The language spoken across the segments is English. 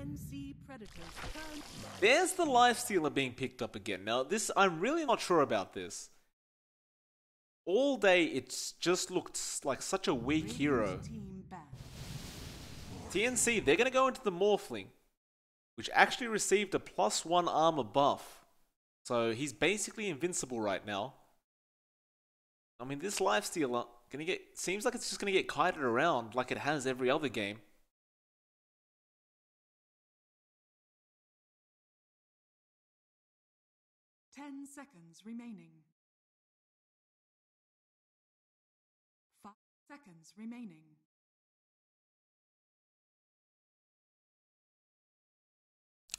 TNC Predators turn. There's the Lifestealer being picked up again. Now, this, I'm really not sure about this. All day, it's just looked like such a weak hero. Team back. TNC, they're going to go into the Morphling, which actually received a +1 armor buff. So he's basically invincible right now. I mean, this Lifestealer seems like it's just gonna get kited around like it has every other game. Ten seconds remaining. 5 seconds remaining.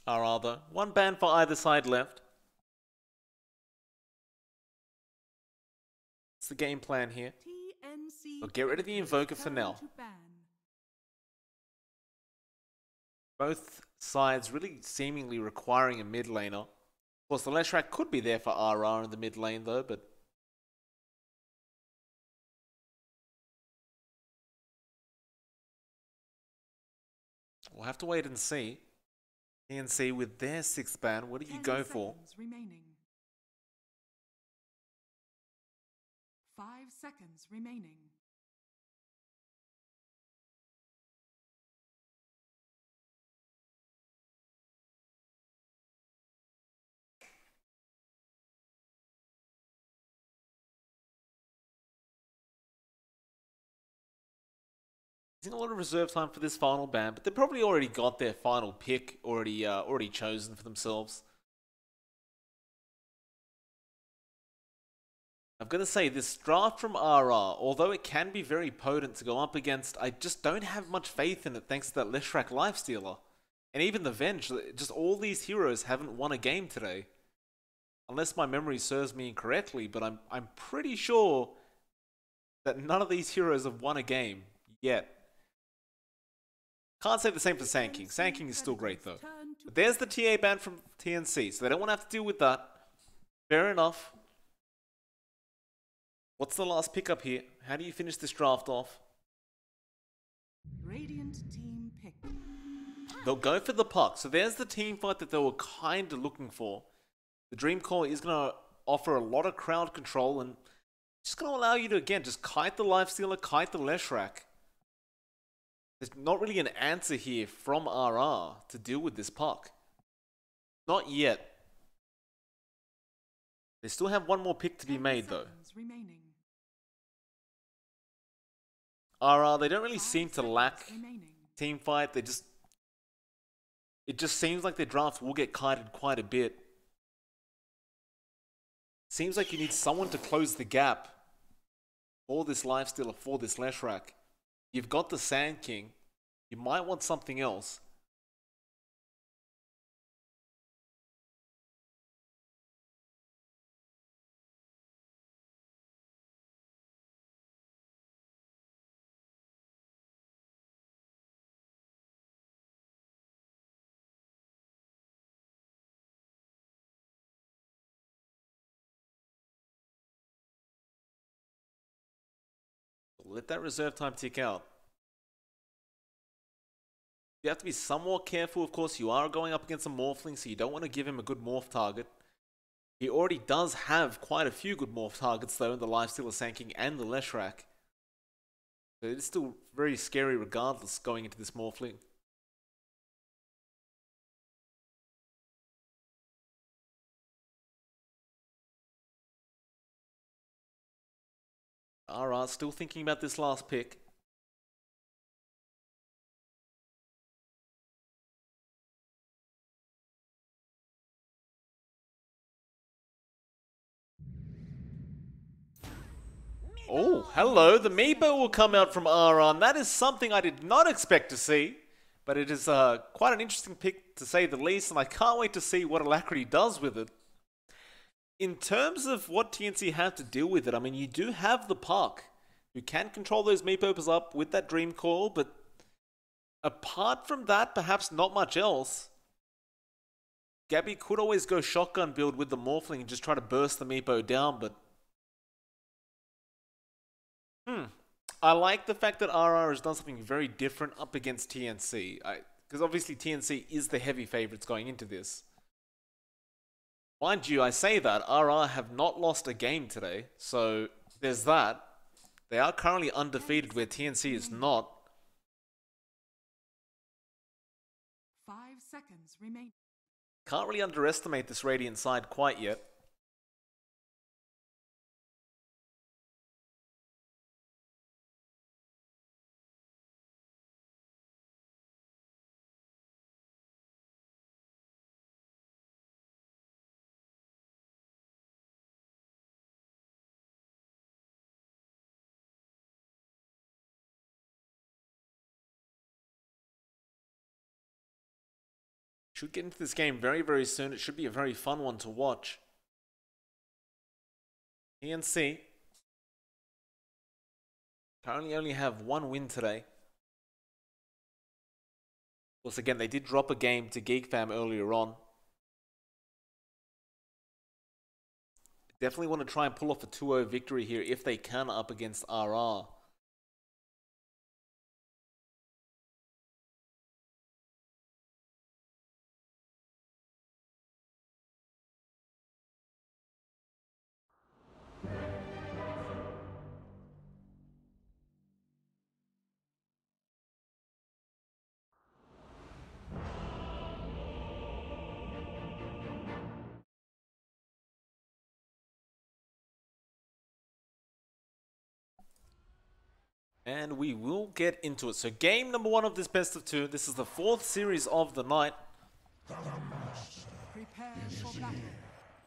Or rather, one ban for either side left. What's the game plan here? TNC. We'll get rid of the Invoker for now. Both sides really seemingly requiring a mid laner. Of course, the Leshrac could be there for RR in the mid lane though, but... we'll have to wait and see. TNC with their 6th ban, what do you go for? Remaining. 5 seconds remaining. Using a lot of reserve time for this final ban, but they probably already got their final pick already chosen for themselves. I've got to say, this draft from RR, although it can be very potent to go up against, I just don't have much faith in it thanks to that Leshrac Lifestealer. And even the Venge, just all these heroes haven't won a game today. Unless my memory serves me incorrectly, but I'm pretty sure that none of these heroes have won a game yet. Can't say the same for Sand King. Sand King is still great though. But there's the TA ban from TNC, so they don't want to have to deal with that. Fair enough. What's the last pickup here? How do you finish this draft off? Radiant team pick. They'll go for the puck. So there's the team fight that they were kind of looking for. The Dream Core is going to offer a lot of crowd control and just going to allow you to, again, just kite the Lifestealer, kite the Leshrac. There's not really an answer here from RR to deal with this puck. Not yet. They still have one more pick to be made though. Remaining. RR, they don't really seem to lack team fight. It just seems like their draft will get kited quite a bit. Seems like you need someone to close the gap for this Lifestealer, for this Leshrac. You've got the Sand King. You might want something else. Let that reserve time tick out. You have to be somewhat careful, of course. You are going up against a Morphling, so you don't want to give him a good morph target. He already does have quite a few good morph targets, though, in the Lifestealer, Sand King, and the Leshrac. So it is still very scary regardless going into this Morphling. Alright, still thinking about this last pick. Oh, hello. The Meepo will come out from RR. That is something I did not expect to see. But it is quite an interesting pick to say the least. And I can't wait to see what Alacrity does with it. In terms of what TNC have to deal with it, I mean, you do have the puck. You can control those Meepopers up with that Dream Core. But apart from that, perhaps not much else. Gabby could always go shotgun build with the Morphling and just try to burst the Meepo down. But I like the fact that RR has done something very different up against TNC. because obviously TNC is the heavy favorites going into this. Mind you, I say that RR have not lost a game today, so there's that. They are currently undefeated where TNC is not. 5 seconds remain. Can't really underestimate this Radiant side quite yet. Should get into this game very, very soon. It should be a very fun one to watch. TNC currently only have one win today. Of course, again, they did drop a game to GeekFam earlier on. Definitely want to try and pull off a 2-0 victory here if they can up against RR. And we will get into it. So game number 1 of this best of 2. This is the 4th series of the night. Prepare for battle.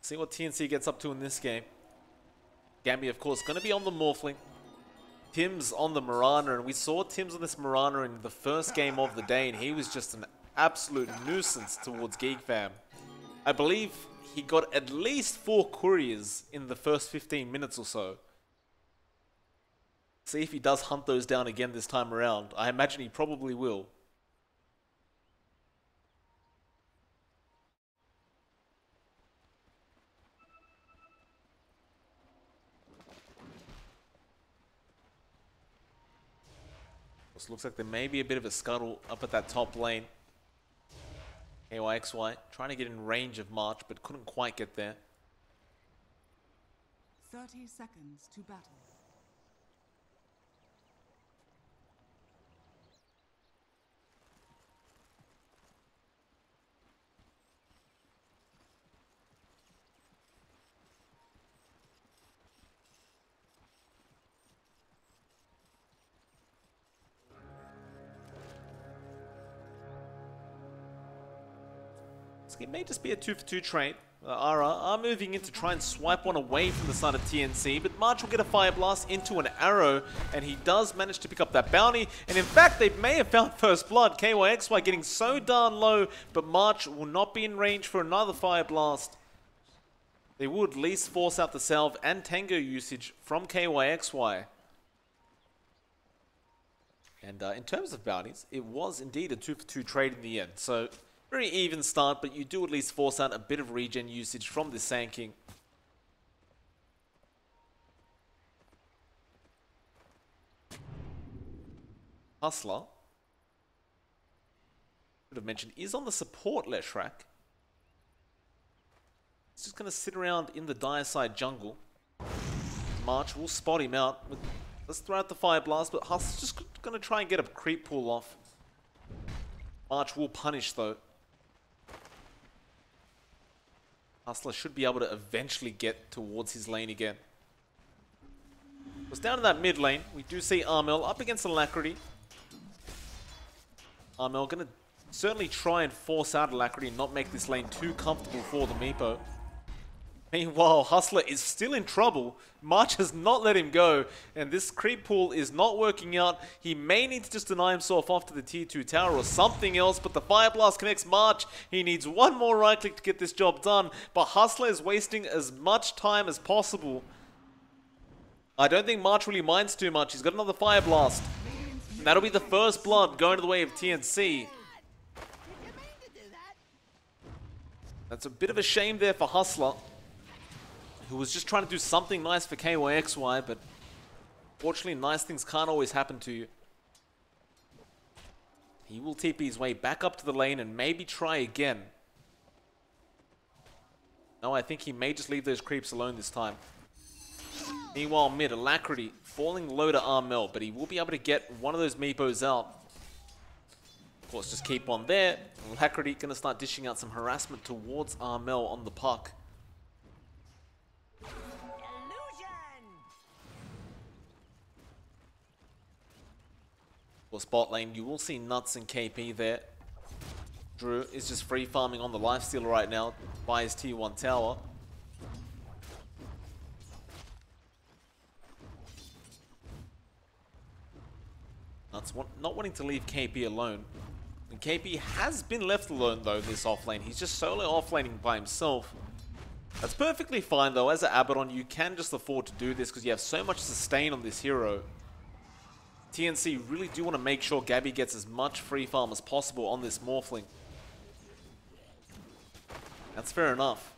See what TNC gets up to in this game. Gambia, of course, going to be on the Morphling. Tim's on the Mirana, and we saw Tim's on this Mirana in the first game of the day, and he was just an absolute nuisance towards GeekFam. I believe he got at least 4 couriers in the first 15 minutes or so. See if he does hunt those down again this time around. I imagine he probably will. This looks like there may be a bit of a scuttle up at that top lane. KYXY trying to get in range of March, but couldn't quite get there. 30 seconds to battle. It may just be a 2-for-2 trade. RR are moving in to try and swipe one away from the side of TNC, but March will get a Fire Blast into an arrow, and he does manage to pick up that bounty, and in fact, they may have found First Blood. KYXY getting so darn low, but March will not be in range for another Fire Blast. They would at least force out the Salve and Tango usage from KYXY. And in terms of bounties, it was indeed a 2-for-2 trade in the end, so very even start, but you do at least force out a bit of regen usage from this Sand King. Hustler, should have mentioned, is on the support Leshrac. He's just going to sit around in the dire side jungle. March will spot him out. Let's throw out the Fire Blast, but Hustler's just going to try and get a creep pull off. March will punish though. Hustler should be able to eventually get towards his lane again. Was down in that mid lane. We do see Armel up against Alacrity. Armel going to certainly try and force out Alacrity and not make this lane too comfortable for the Meepo. Meanwhile, Hustler is still in trouble. March has not let him go, and this creep pull is not working out. He may need to just deny himself off to the tier 2 tower or something else, but the Fire Blast connects March. He needs one more right click to get this job done, but Hustler is wasting as much time as possible. I don't think March really minds too much. He's got another Fire Blast. And that'll be the first blood going to the way of TNC. That's a bit of a shame there for Hustler, who was just trying to do something nice for KYXY, but fortunately nice things can't always happen to you. He will TP his way back up to the lane and maybe try again. No, I think he may just leave those creeps alone this time. Meanwhile, mid, Alacrity falling low to Armel, but he will be able to get one of those Meepos out. Of course, just keep on there. Alacrity going to start dishing out some harassment towards Armel on the puck. For spot lane, you will see Nuts and KP there. Drew is just free farming on the lifesteal right now by his tier 1 tower. Nuts not wanting to leave KP alone. And KP has been left alone though this offlane. He's just solo offlaning by himself. That's perfectly fine though. As an Abaddon, you can just afford to do this because you have so much sustain on this hero. TNC really do want to make sure Gabby gets as much free farm as possible on this Morphling. That's fair enough.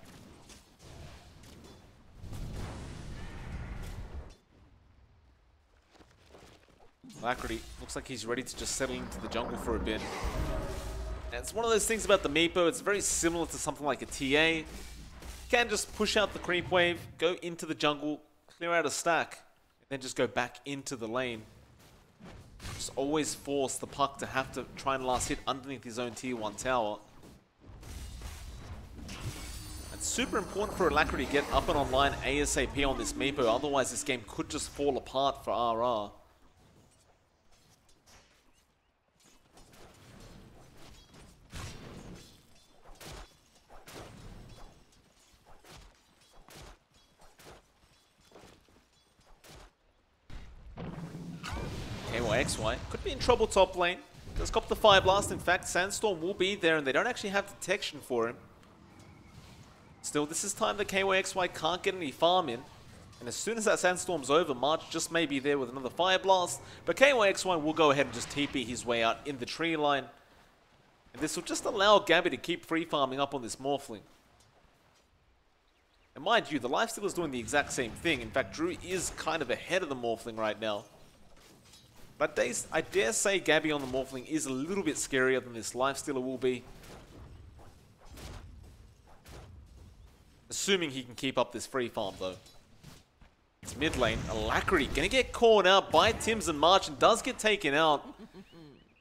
Alacrity looks like he's ready to just settle into the jungle for a bit. And it's one of those things about the Meepo, it's very similar to something like a TA. You can just push out the creep wave, go into the jungle, clear out a stack, and then just go back into the lane. Just always force the puck to have to try and last hit underneath his own tier 1 tower. It's super important for Alacrity to get up and online ASAP on this Meepo, otherwise this game could just fall apart for RR. KYXY could be in trouble top lane. Does cop the Fire Blast. In fact, Sandstorm will be there and they don't actually have detection for him. Still, this is time that KYXY can't get any farm in. And as soon as that Sandstorm's over, March just may be there with another Fire Blast. But KYXY will go ahead and just TP his way out in the tree line. And this will just allow Gabby to keep free farming up on this Morphling. And mind you, the lifesteal is doing the exact same thing. In fact, Drew is kind of ahead of the Morphling right now. But I dare say Gabby on the Morphling is a little bit scarier than this lifestealer will be. Assuming he can keep up this free farm though. It's mid lane. Alacrity gonna get caught out by Tims and March and does get taken out.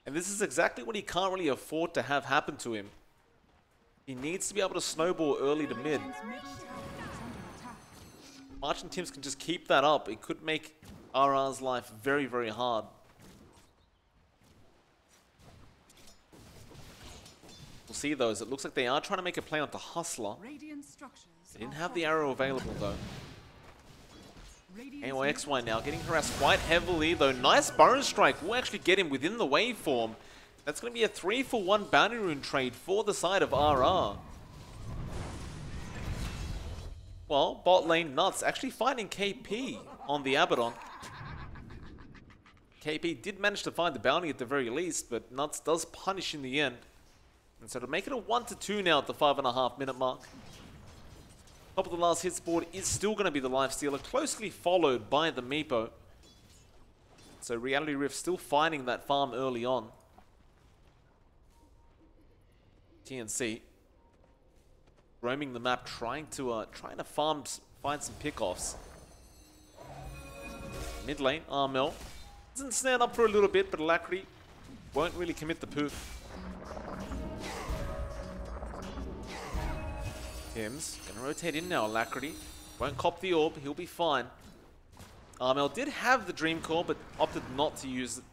And this is exactly what he can't really afford to have happen to him. He needs to be able to snowball early to mid. March and Tims can just keep that up. It could make RR's life very, very hard. We'll see those. It looks like they are trying to make a play onto Hustler. They didn't have the arrow available though. KYXY now getting harassed quite heavily though. Nice Burrow Strike will actually get him within the waveform. That's going to be a 3-for-1 bounty rune trade for the side of RR. Well, bot lane Nuts actually finding KP on the Abaddon. KP did manage to find the bounty at the very least, but Nuts does punish in the end. And so to make it a 1-2 now at the 5.5 minute mark. Top of the last hits board is still going to be the lifestealer, closely followed by the Meepo. So Reality Rift still finding that farm early on. TNC roaming the map, trying to find some pickoffs. Mid lane, Armel doesn't stand up for a little bit, but Alacrity won't really commit the poof. Tims gonna rotate in now. Alacrity won't cop the orb, he'll be fine. Armel did have the Dream Core, but opted not to use it.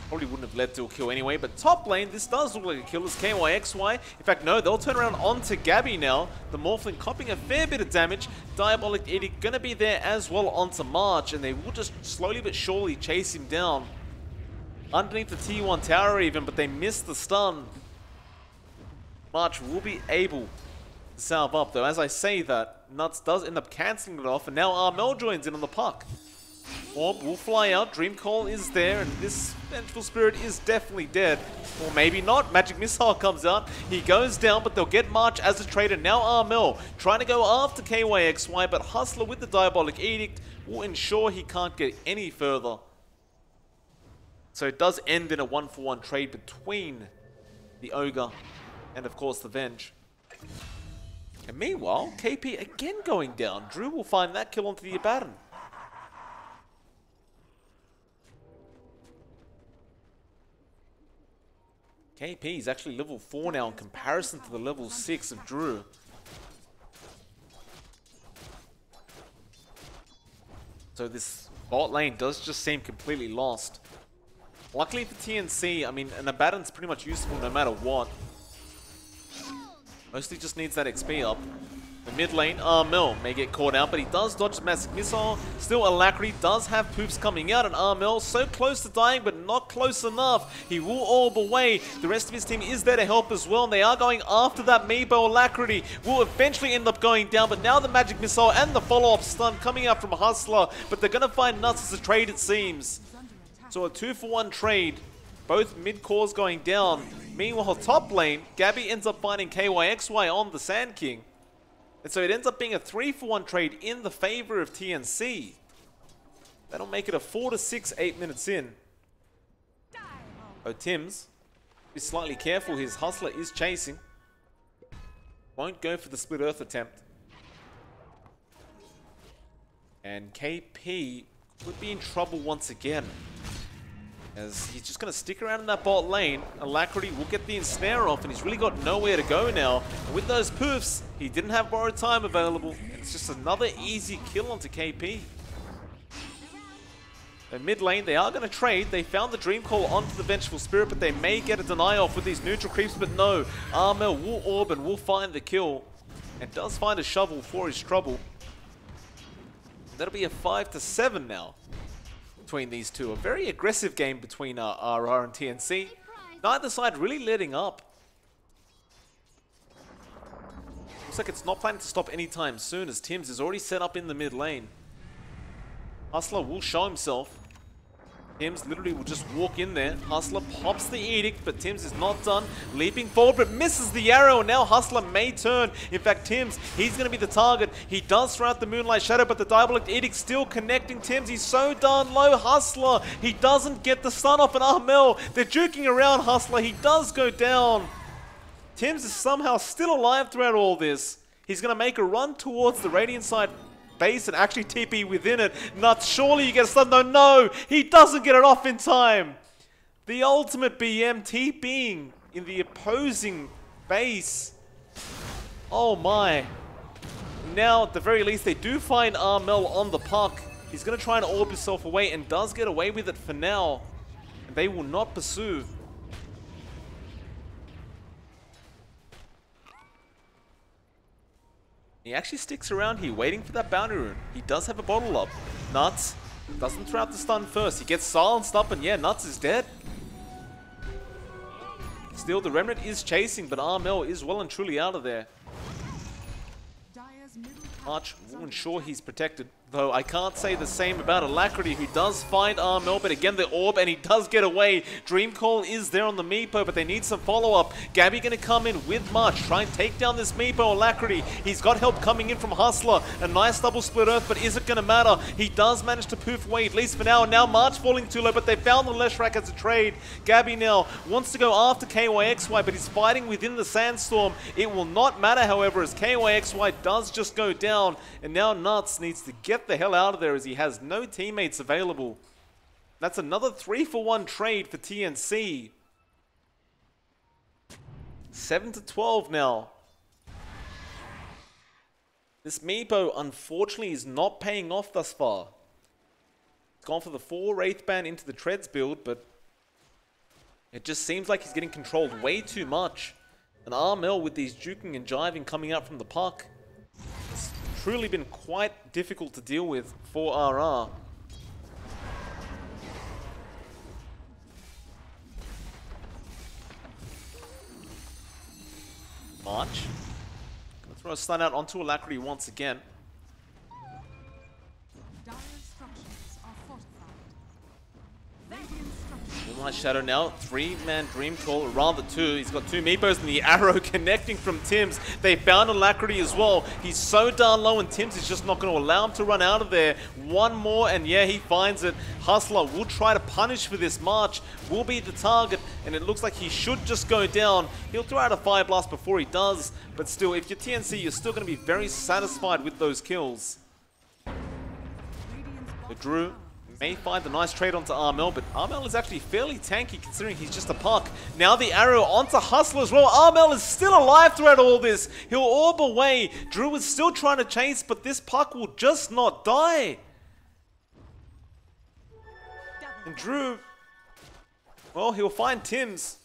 Probably wouldn't have led to a kill anyway, but top lane, this does look like a kill as KYXY. In fact, no, they'll turn around onto Gabby now. The Morphling copping a fair bit of damage. Diabolic Edict gonna be there as well onto March, and they will just slowly but surely chase him down. Underneath the T1 tower even, but they missed the stun. March will be able to salve up though. As I say that, Nuts does end up cancelling it off, and now Armel joins in on the puck. Orb will fly out, Dream Call is there, and this Vengeful Spirit is definitely dead. Or maybe not, Magic Missile comes out, he goes down, but they'll get March as a traitor. Now Armel trying to go after KYXY, but Hustler with the Diabolic Edict will ensure he can't get any further. So it does end in a 1-for-1 trade between the Ogre and, of course, the Venge. And meanwhile, KP again going down. Drew will find that kill onto the Abaddon. KP is actually level 4 now in comparison to the level 6 of Drew. So this bot lane does just seem completely lost. Luckily for TNC, I mean, an Abaddon's pretty much useful no matter what. Mostly just needs that XP up. The mid lane, Armel may get caught out, but he does dodge the Massive Missile. Still, Alacrity does have poofs coming out, and Armel so close to dying, but not close enough. He will orb away. The rest of his team is there to help as well, and they are going after that Meebo. Alacrity will eventually end up going down, but now the Magic Missile and the follow-up stun coming out from Hustler, but they're going to find Nuts as a trade, it seems. So a 2-for-1 trade. Both mid-cores going down. Meanwhile, top lane, Gabby ends up finding KYXY on the Sand King. And so it ends up being a 3-for-1 trade in the favor of TNC. That'll make it a 4 to 6, 8 minutes in. Oh, Tim's. Be slightly careful, his Hustler is chasing. Won't go for the split earth attempt. And KP could be in trouble once again, as he's just going to stick around in that bot lane. Alacrity will get the ensnare off, and he's really got nowhere to go now. And with those poofs, he didn't have borrowed time available. It's just another easy kill onto KP. In mid lane, they are going to trade. They found the Dream Call onto the Vengeful Spirit, but they may get a deny off with these neutral creeps, but no. Armel will orb and will find the kill, and does find a shovel for his trouble. That'll be a 5 to 7 now between these two. A very aggressive game between RR and TNC. Neither side really letting up. Looks like it's not planning to stop anytime soon, as Tims is already set up in the mid lane. Hustler will show himself. Tims literally will just walk in there. Hustler pops the Edict, but Tims is not done. Leaping forward, but misses the arrow, and now Hustler may turn. In fact, Tims, he's going to be the target. He does throw out the Moonlight Shadow, but the Diabolic Edict still connecting Tims. He's so darn low. Hustler, he doesn't get the stun off, and Armel, they're juking around Hustler. He does go down. Tims is somehow still alive throughout all this. He's going to make a run towards the Radiant side base and actually TP within it. Nuts, surely you get a stun. No, he doesn't get it off in time. The ultimate BM TPing in the opposing base. Oh my. Now, at the very least, they do find Armel on the puck. He's going to try and orb himself away and does get away with it for now. And they will not pursue. He actually sticks around here waiting for that bounty rune. He does have a bottle up. Nuts doesn't throw out the stun first. He gets silenced up, and yeah, Nuts is dead. Still, the Remnant is chasing, but Armel is well and truly out of there. Arch will ensure he's protected, though I can't say the same about Alacrity, who does find Armel, but again the orb, and he does get away. Dream Call is there on the Meepo, but they need some follow-up. Gabby going to come in with March, try and take down this Meepo. Alacrity, he's got help coming in from Hustler. A nice double split earth, but is it going to matter? He does manage to poof away, at least for now, and now March falling too low, but they found the Leshrac as a trade. Gabby now wants to go after KYXY, but he's fighting within the Sandstorm. It will not matter, however, as KYXY does just go down. And now Nuts needs to get the hell out of there, as he has no teammates available. That's another 3-for-1 trade for TNC. 7 to 12 now. This Meepo, unfortunately, is not paying off thus far. It's gone for the 4 Wraith Band into the Treads build, but it just seems like he's getting controlled way too much. And Armel, with these juking and jiving coming out from the puck, it's truly been quite difficult to deal with for RR. March. Gonna throw a stun out onto Alacrity once again. Nice Shadow now. 3-man Dream Call, or rather 2. He's got 2 Meepos and the arrow connecting from Tims. They found Alacrity as well. He's so down low and Tims is just not going to allow him to run out of there. One more and yeah, he finds it. Hustler will try to punish for this. March will be the target and it looks like he should just go down. He'll throw out a Fire Blast before he does, but still, if you're TNC, you're still going to be very satisfied with those kills. So Drew may find a nice trade onto Armel, but Armel is actually fairly tanky considering he's just a puck. Now the arrow onto Hustler as well. Armel is still alive throughout all this. He'll orb away. Drew is still trying to chase, but this puck will just not die. And Drew, well, he'll find Tims.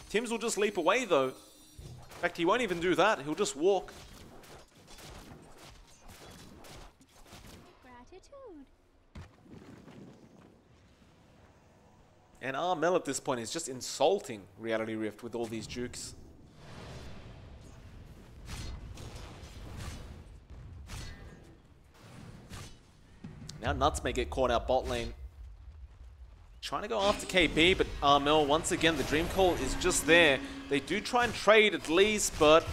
Tims will just leap away though. In fact, he won't even do that. He'll just walk. And Armel at this point is just insulting Reality Rift with all these jukes. Now Nuts may get caught out bot lane. Trying to go after KB, but Armel, once again, the Dream Call is just there. They do try and trade at least, but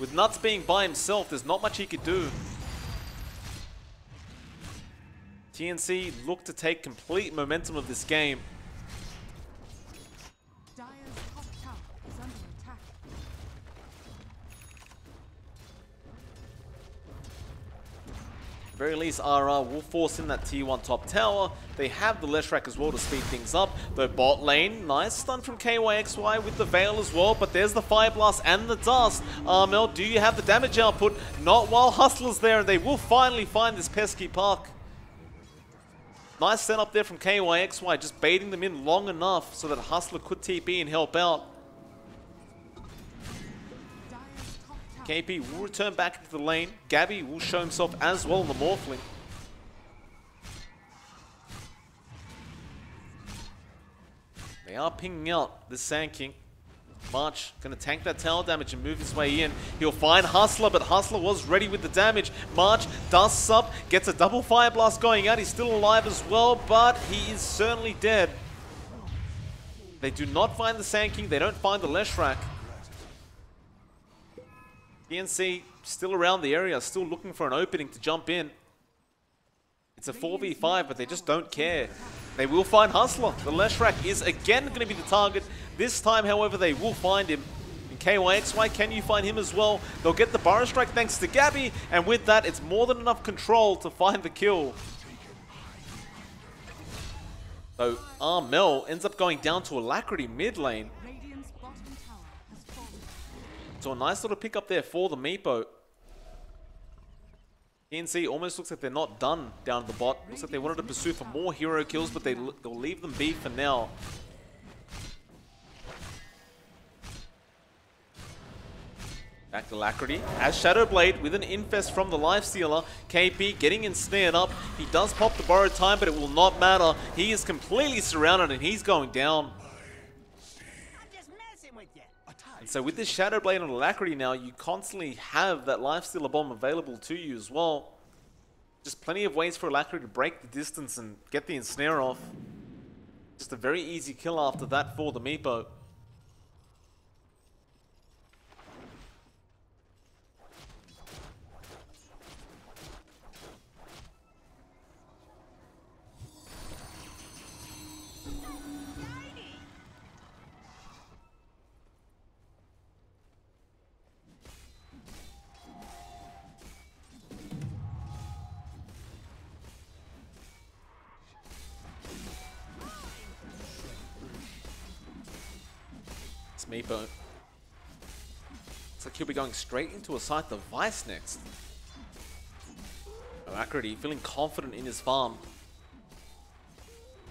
with Nuts being by himself, there's not much he could do. TNC look to take complete momentum of this game. Very least, RR will force in that T1 top tower. They have the Leshrac as well to speed things up. The bot lane, nice stun from KYXY with the Veil as well, but there's the Fire Blast and the Dust. Armel, do you have the damage output? Not while Hustler's there, and they will finally find this pesky puck. Nice setup there from KYXY, just baiting them in long enough so that Hustler could TP and help out. KP will return back into the lane. Gabby will show himself as well in the Morphling. They are pinging out the Sand King. March going to tank that tower damage and move his way in. He'll find Hustler, but Hustler was ready with the damage. March dusts up, gets a double Fire Blast going out. He's still alive as well, but he is certainly dead. They do not find the Sand King. They don't find the Leshrac. TNC still around the area, still looking for an opening to jump in. It's a 4v5, but they just don't care. They will find Hustler. The Leshrac is again going to be the target. This time, however, they will find him. And KYXY, can you find him as well? They'll get the Burrow Strike thanks to Gabby, and with that, it's more than enough control to find the kill. So Armel ends up going down to Alacrity mid lane. So a nice little pick up there for the Meepo. TNC almost looks like they're not done down at the bot. Looks like they wanted to pursue for more hero kills, but they'll leave them be for now. Back to Alacrity as Shadowblade with an infest from the Lifestealer. KP getting ensnared up. He does pop the borrowed time, but it will not matter. He is completely surrounded and he's going down. And so with this Shadowblade and Alacrity now, you constantly have that Lifestealer bomb available to you as well. Just plenty of ways for Alacrity to break the distance and get the ensnare off. Just a very easy kill after that for the Meepo. Meepo. Looks like he'll be going straight into a Scythe of Vice next. Alacrity feeling confident in his farm.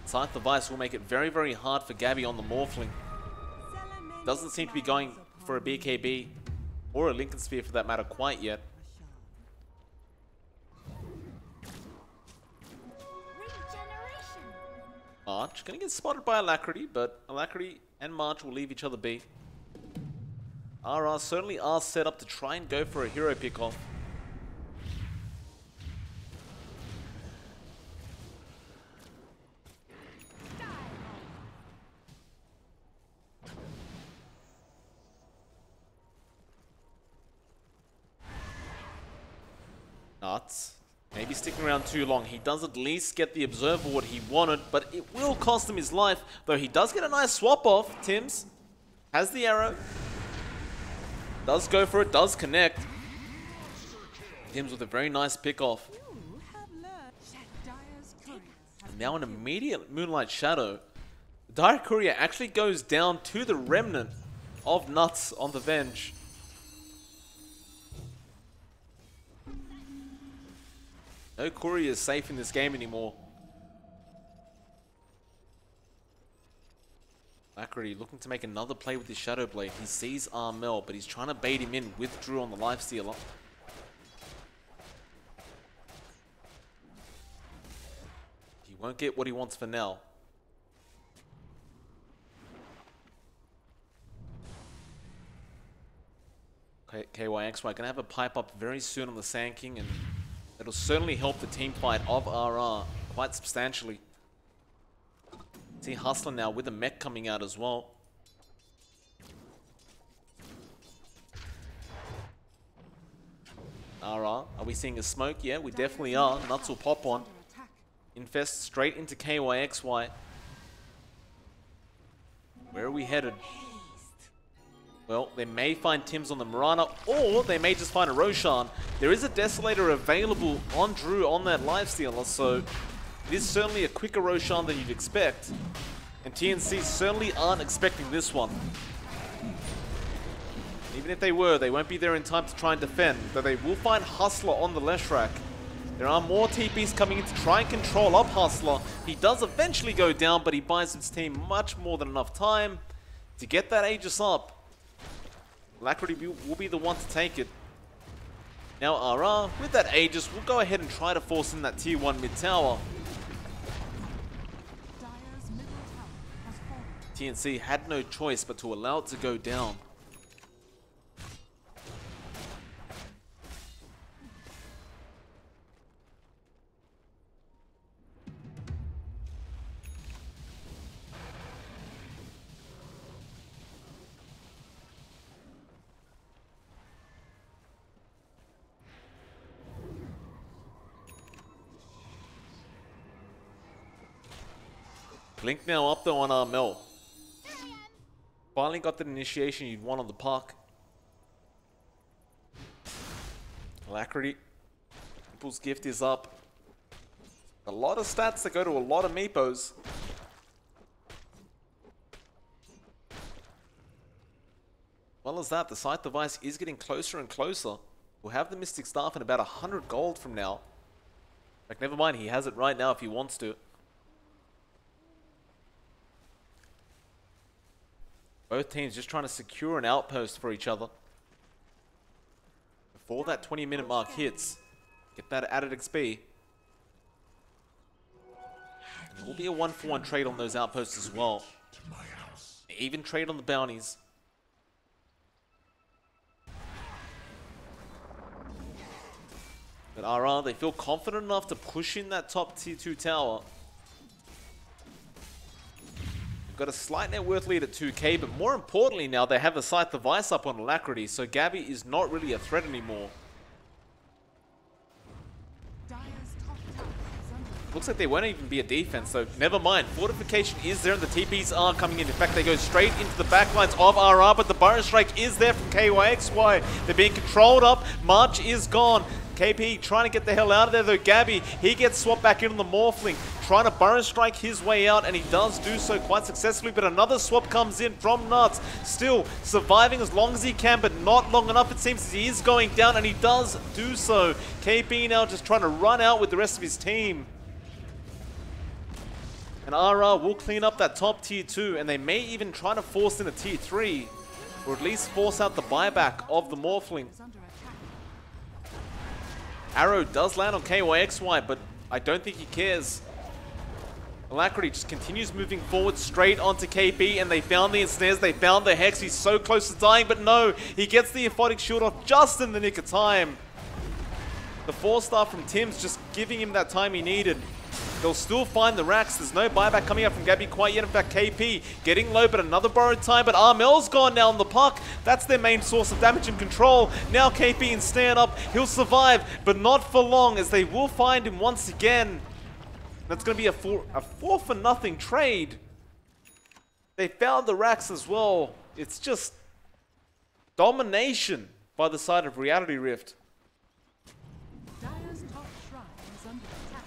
Scythe of Vice will make it very, very hard for Gabby on the Morphling. Doesn't seem to be going for a BKB or a Lincoln Sphere for that matter quite yet. March gonna get spotted by Alacrity, but Alacrity and March will leave each other be. RR certainly are set up to try and go for a hero pickoff. Nuts. Maybe sticking around too long. He does at least get the observer what he wanted, but it will cost him his life. Though he does get a nice swap off. Tims has the arrow. Does go for it, does connect. Tims with a very nice pick off. And now an immediate Moonlight Shadow. The Dire Courier actually goes down to the remnant of Nuts on the Venge. No Courier is safe in this game anymore. Alacrity looking to make another play with his Shadow Blade. He sees Armel, but he's trying to bait him in with Drew on the Lifestealer. He won't get what he wants for now. KYXY gonna have a pipe up very soon on the Sand King, and it'll certainly help the team fight of RR quite substantially. See Hustler now with a mech coming out as well. RR, are we seeing a smoke? Yeah, we definitely are. Nuts will pop one. Infest straight into KYXY. Where are we headed? Well, they may find Tims on the Mirana, or they may just find a Roshan. There is a Desolator available on Drew on that Lifestealer, so it is certainly a quicker Roshan than you'd expect. And TNC certainly aren't expecting this one. Even if they were, they won't be there in time to try and defend, though they will find Hustler on the Leshrac. There are more TPs coming in to try and control up Hustler. He does eventually go down, but he buys his team much more than enough time to get that Aegis up. Alacrity will be the one to take it. Now RR, with that Aegis, will go ahead and try to force in that tier 1 mid tower. TNC had no choice but to allow it to go down. Blink now up though on Armel. Finally got the initiation you'd want on the park. Alacrity. People's gift is up. A lot of stats that go to a lot of Meepos. Well as that, the Scythe device is getting closer and closer. We'll have the Mystic Staff in about 100 gold from now. Like, never mind, he has it right now if he wants to. Both teams just trying to secure an outpost for each other. Before that 20-minute mark hits, get that added XP. And it will be a 1-for-1 trade on those outposts as well. Even trade on the bounties. But RR, they feel confident enough to push in that top tier 2 tower. Got a slight net worth lead at 2k, but more importantly now they have the Scythe device up on Alacrity, so Gabby is not really a threat anymore. Looks like they won't even be a defense, so never mind. Fortification is there and the TPs are coming in. In fact, they go straight into the backlines of RR, but the Burrow Strike is there from KYXY. They're being controlled up. March is gone. KP trying to get the hell out of there though. Gabby, he gets swapped back in on the Morphling, trying to Burrow Strike his way out, and he does do so quite successfully, but another swap comes in from Nuts. Still surviving as long as he can, but not long enough it seems, as he is going down, and he does do so. KP now just trying to run out with the rest of his team. And RR will clean up that top tier 2, and they may even try to force in a tier 3, or at least force out the buyback of the Morphling. Arrow does land on KYXY, but I don't think he cares. Alacrity just continues moving forward straight onto KP, and they found the ensnares, they found the Hex. He's so close to dying, but no, he gets the Aphotic Shield off just in the nick of time. The 4-star from Tims just giving him that time he needed. They'll still find the racks. There's no buyback coming out from Gabby quite yet. In fact, KP getting low, but another borrowed time. But Armel's gone now on the puck. That's their main source of damage and control. Now KP and stand up. He'll survive, but not for long, as they will find him once again. That's going to be a 4-for-0 trade. They found the racks as well. It's just domination by the side of Reality Rift. Dire's top shrine is under attack.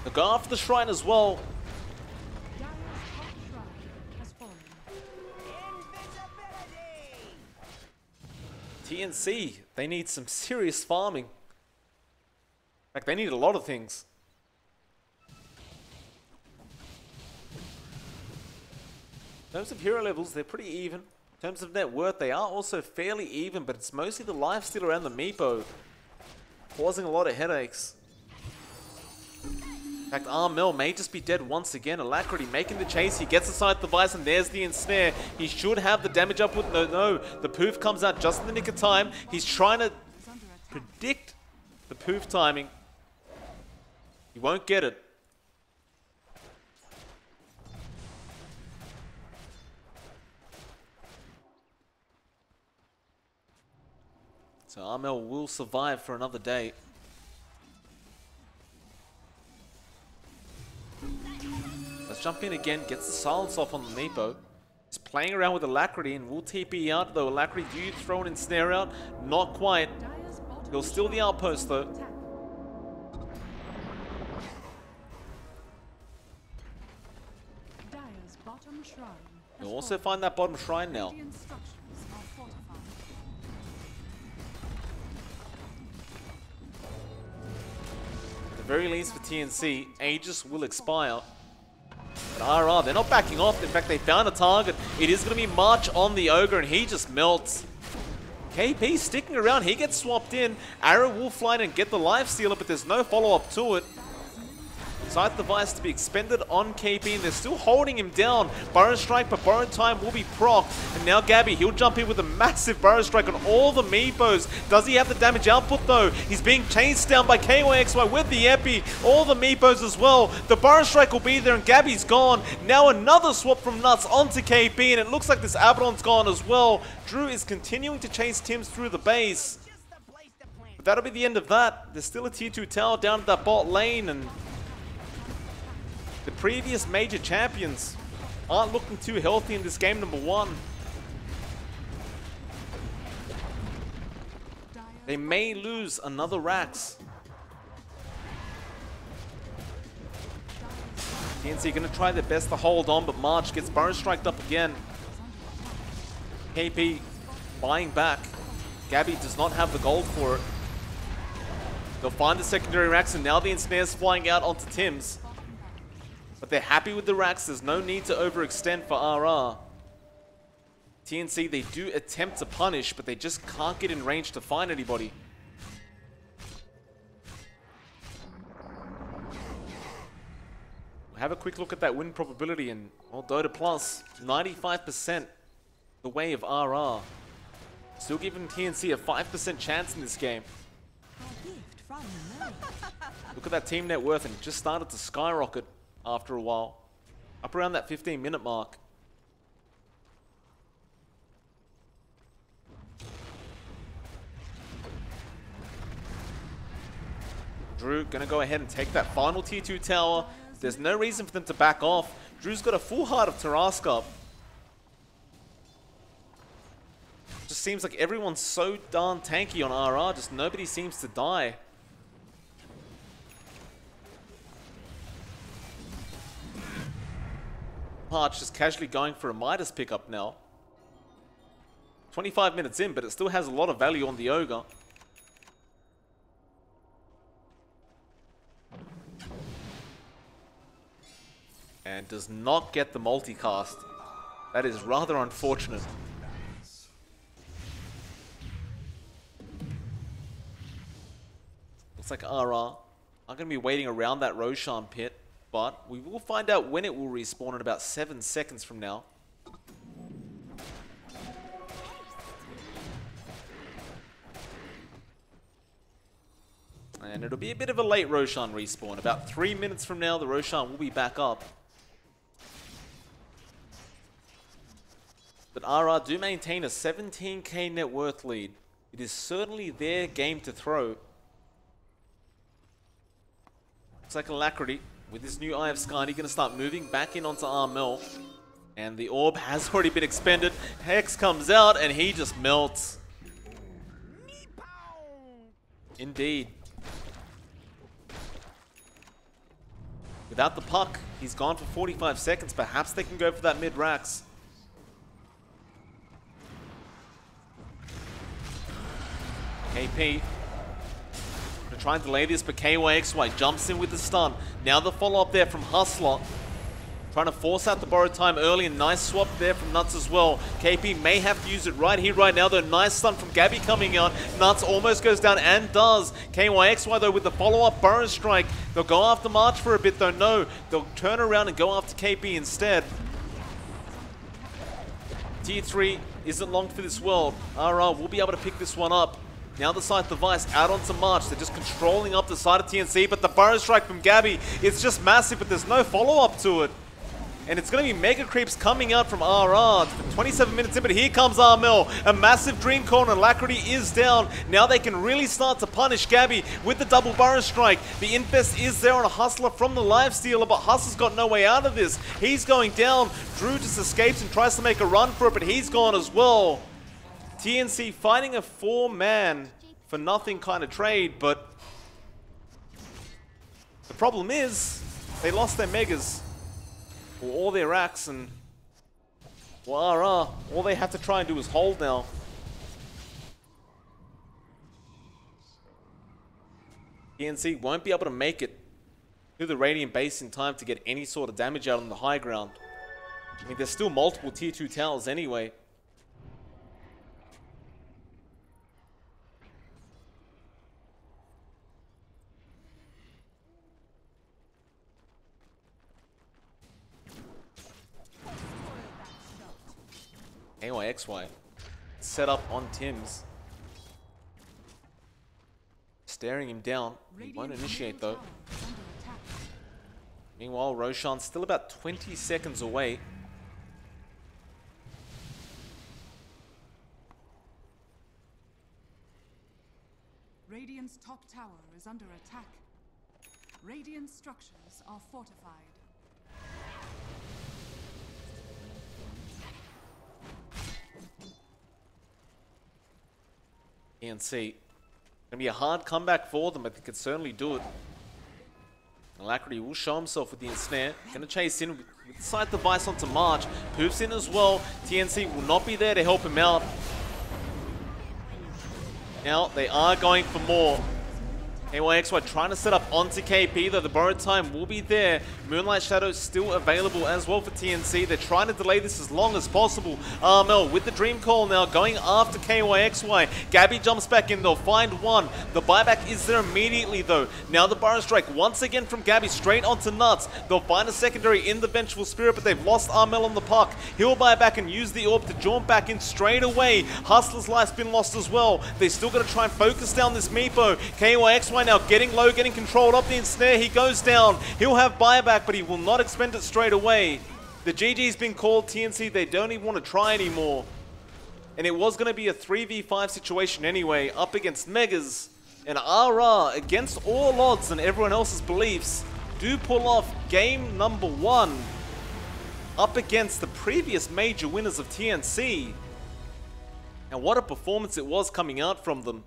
They'll go after the shrine as well. Dire's top shrine has fallen. TNC, they need some serious farming. In fact, they need a lot of things. In terms of hero levels, they're pretty even. In terms of net worth, they are also fairly even, but it's mostly the lifesteal around the Meepo causing a lot of headaches. In fact, Armel may just be dead once again. Alacrity making the chase. He gets aside the vice, and there's the ensnare. He should have the damage up with no. The poof comes out just in the nick of time. He's trying to predict the poof timing. He won't get it. So Armel will survive for another day. Let's jump in again, gets the silence off on the Meepo. He's playing around with Alacrity and will TP out, though Alacrity do throw an ensnare out. Not quite. He'll steal the outpost though. Dire's bottom shrine has He'll also find that bottom shrine now. Radiant structures are fortified. At the very least for TNC, Aegis will expire. But RR, they're not backing off. In fact, they found a target. It is going to be March on the Ogre, and he just melts. KP sticking around. He gets swapped in. Arrow will fly in and get the life stealer, but there's no follow-up to it. Scythe device to be expended on KP, and they're still holding him down. Burrow Strike, but Borrowed Time will be procced. And now Gabby, he'll jump in with a massive Burrow Strike on all the Meepos. Does he have the damage output though? He's being chased down by KYXY with the Epi. All the Meepos as well. The Burrow Strike will be there, and Gabby's gone. Now another swap from Nuts onto KP, and it looks like this Abaddon's gone as well. Drew is continuing to chase Tims through the base. But that'll be the end of that. There's still a tier 2 tower down at that bot lane, and the previous major champions aren't looking too healthy in this game number 1. They may lose another Rax. TNC going to try their best to hold on, but March gets Burrow Striked up again. KP buying back. Gabby does not have the gold for it. They'll find the secondary Rax, and now the ensnare's flying out onto Tims. But they're happy with the racks. There's no need to overextend for RR. TNC, they do attempt to punish, but they just can't get in range to find anybody. We'll have a quick look at that win probability, and well, Dota Plus, 95% the way of RR. Still giving TNC a 5% chance in this game. Look at that team net worth, and it just started to skyrocket after a while. Up around that 15-minute mark. Drew gonna go ahead and take that final tier 2 tower. There's no reason for them to back off. Drew's got a full heart of Tarrasque. Just seems like everyone's so darn tanky on RR, just nobody seems to die. March just casually going for a Midas pickup now. 25 minutes in, but it still has a lot of value on the Ogre. And does not get the multicast. That is rather unfortunate. Looks like RR are going to be waiting around that Roshan pit. But we will find out when it will respawn in about 7 seconds from now. And And it'll be a bit of a late Roshan respawn. About 3 minutes from now, the Roshan will be back up. But RR do maintain a 17k net worth lead. It is certainly their game to throw. Looks like Alacrity, with his new Eye of Skyny, going to start moving back in onto Armel. And the orb has already been expended. Hex comes out and he just melts. Indeed. Without the puck, he's gone for 45 seconds. Perhaps they can go for that mid-rax. KP gonna try and delay this, but KYXY jumps in with the stun. Now the follow-up there from Hustler. Trying to force out the borrowed time early, and nice swap there from Nuts as well. KP may have to use it right here, right now, though. Nice stun from Gabby coming out. Nuts almost goes down and does. KYXY, though, with the follow-up Burrow Strike. They'll go after March for a bit, though. No, they'll turn around and go after KP instead. Tier 3 isn't long for this world. RR will be able to pick this one up. Now the Scythe Device out onto March. They're just controlling up the side of TNC, but the Burrow Strike from Gabby is just massive, but there's no follow-up to it. And it's going to be Mega Creeps coming out from RR. 27 minutes in, but here comes Armel. A massive Dream Cone, and Alacrity is down. Now they can really start to punish Gabby with the double Burrow Strike. The Infest is there on a Hustler from the Lifestealer, but Hustler's got no way out of this. He's going down. Drew just escapes and tries to make a run for it, but he's gone as well. TNC fighting a 4-man for nothing kind of trade, but the problem is they lost their Megas. All their racks, and well, RR, all they have to try and do is hold now. TNC won't be able to make it through the Radiant base in time to get any sort of damage out on the high ground. I mean, there's still multiple tier 2 towers anyway. KYXY set up on Tim's. Staring him down. He won't initiate though. Meanwhile, Roshan's still about 20 seconds away. Radiant's top tower is under attack. Radiant structures are fortified. TNC. Gonna be a hard comeback for them, but they could certainly do it. Alacrity will show himself with the ensnare. Gonna chase in with the Scythe Device onto March. Poops in as well. TNC will not be there to help him out. Now they are going for more. KYXY trying to set up onto KP, though the borrowed time will be there. Moonlight Shadow still available as well for TNC. They're trying to delay this as long as possible. Armel with the Dream Call now going after KYXY. Gabby jumps back in, they'll find one. The buyback is there immediately though. Now the Burrow Strike once again from Gabby straight onto Nuts. They'll find a secondary in the Vengeful Spirit, but they've lost Armel on the puck. He'll buy back and use the orb to jaunt back in straight away. Hustler's life's been lost as well. They still got to try and focus down this Meepo. KYXY now getting low, getting controlled up the ensnare. He goes down. He'll have buyback, but he will not expend it straight away. The GG's been called. TNC, they don't even want to try anymore. And it was going to be a 3v5 situation anyway, up against Megas. And RR, against all odds and everyone else's beliefs, do pull off game number 1 up against the previous major winners of TNC. And what a performance it was coming out from them.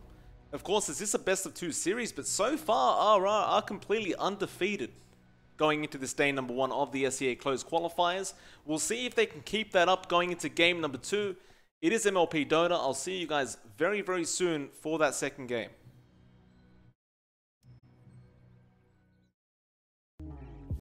Of course, is this a best of 2 series, but so far RR are completely undefeated going into this day number 1 of the SEA Closed Qualifiers. We'll see if they can keep that up going into game number 2. It is MLP Dota. I'll see you guys very, very soon for that second game.